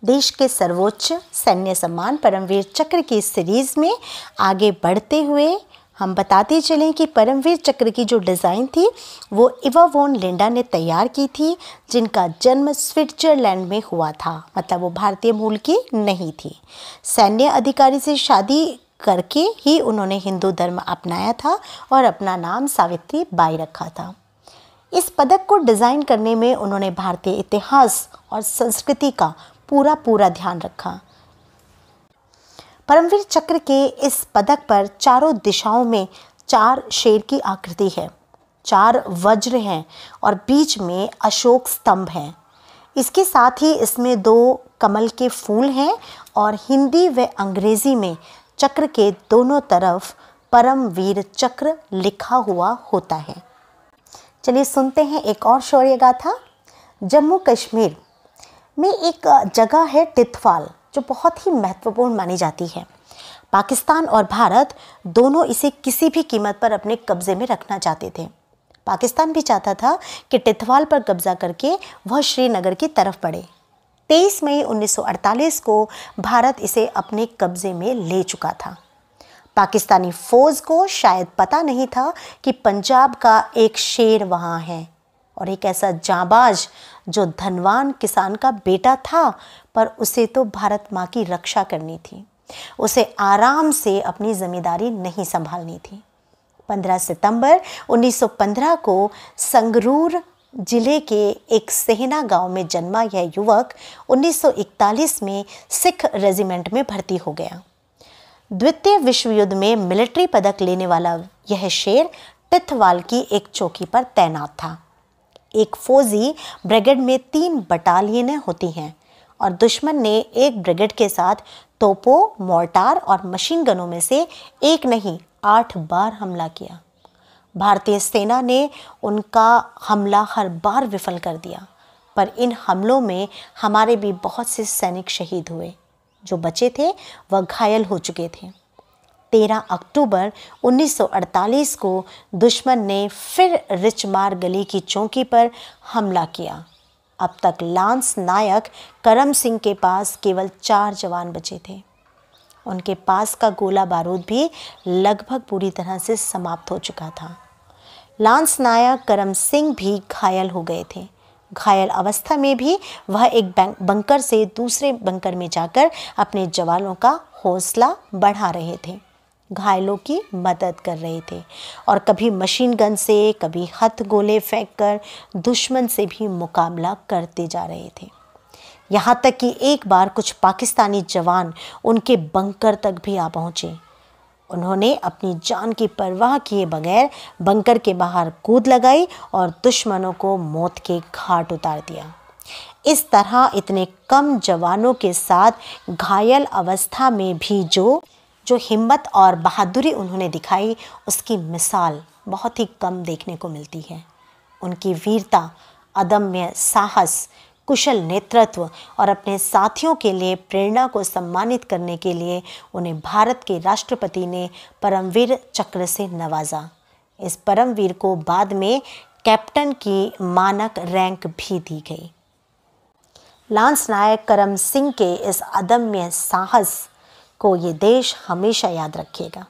देश के सर्वोच्च सैन्य सम्मान परमवीर चक्र की सीरीज में आगे बढ़ते हुए हम बताते चलें कि परमवीर चक्र की जो डिज़ाइन थी वो इवा वॉन लिंडा ने तैयार की थी, जिनका जन्म स्विट्जरलैंड में हुआ था। मतलब वो भारतीय मूल की नहीं थी। सैन्य अधिकारी से शादी करके ही उन्होंने हिंदू धर्म अपनाया था और अपना नाम सावित्री बाई रखा था। इस पदक को डिज़ाइन करने में उन्होंने भारतीय इतिहास और संस्कृति का पूरा ध्यान रखा। परमवीर चक्र के इस पदक पर चारों दिशाओं में 4 शेर की आकृति है, 4 वज्र हैं और बीच में अशोक स्तंभ हैं। इसके साथ ही इसमें 2 कमल के फूल हैं और हिंदी व अंग्रेजी में चक्र के दोनों तरफ परमवीर चक्र लिखा हुआ होता है। चलिए सुनते हैं एक और शौर्य गाथा। जम्मू कश्मीर में एक जगह है टिथवाल, जो बहुत ही महत्वपूर्ण मानी जाती है। पाकिस्तान और भारत दोनों इसे किसी भी कीमत पर अपने कब्जे में रखना चाहते थे। पाकिस्तान भी चाहता था कि टिथवाल पर कब्जा करके वह श्रीनगर की तरफ बढ़े। 23 मई 1948 को भारत इसे अपने कब्जे में ले चुका था। पाकिस्तानी फौज को शायद पता नहीं था कि पंजाब का एक शेर वहाँ है और एक ऐसा जांबाज जो धनवान किसान का बेटा था, पर उसे तो भारत माँ की रक्षा करनी थी। उसे आराम से अपनी जिम्मेदारी नहीं संभालनी थी। 15 सितंबर 1915 को संगरूर जिले के एक सेहना गांव में जन्मा यह युवक 1941 में सिख रेजिमेंट में भर्ती हो गया। द्वितीय विश्व युद्ध में मिलिट्री पदक लेने वाला यह शेर टिथवाल की एक चौकी पर तैनात था। एक फौजी ब्रिगेड में 3 बटालियनें होती हैं और दुश्मन ने एक ब्रिगेड के साथ तोपों, मोर्टार और मशीन गनों में से एक नहीं 8 बार हमला किया। भारतीय सेना ने उनका हमला हर बार विफल कर दिया, पर इन हमलों में हमारे भी बहुत से सैनिक शहीद हुए। जो बचे थे वह घायल हो चुके थे। 13 अक्टूबर 1948 को दुश्मन ने फिर रिचमार गली की चौकी पर हमला किया। अब तक लांस नायक करम सिंह के पास केवल 4 जवान बचे थे। उनके पास का गोला बारूद भी लगभग पूरी तरह से समाप्त हो चुका था। लांस नायक करम सिंह भी घायल हो गए थे। घायल अवस्था में भी वह एक बंकर से दूसरे बंकर में जाकर अपने जवानों का हौसला बढ़ा रहे थे, घायलों की मदद कर रहे थे और कभी मशीन गन से, कभी हथगोले फेंककर दुश्मन से भी मुकाबला करते जा रहे थे। यहाँ तक कि एक बार कुछ पाकिस्तानी जवान उनके बंकर तक भी आ पहुँचे। उन्होंने अपनी जान की परवाह किए बगैर बंकर के बाहर कूद लगाई और दुश्मनों को मौत के घाट उतार दिया। इस तरह इतने कम जवानों के साथ घायल अवस्था में भी जो हिम्मत और बहादुरी उन्होंने दिखाई, उसकी मिसाल बहुत ही कम देखने को मिलती है। उनकी वीरता, अदम्य साहस, कुशल नेतृत्व और अपने साथियों के लिए प्रेरणा को सम्मानित करने के लिए उन्हें भारत के राष्ट्रपति ने परमवीर चक्र से नवाजा। इस परमवीर को बाद में कैप्टन की मानक रैंक भी दी गई। लांस नायक करम सिंह के इस अदम्य साहस को ये देश हमेशा याद रखेगा।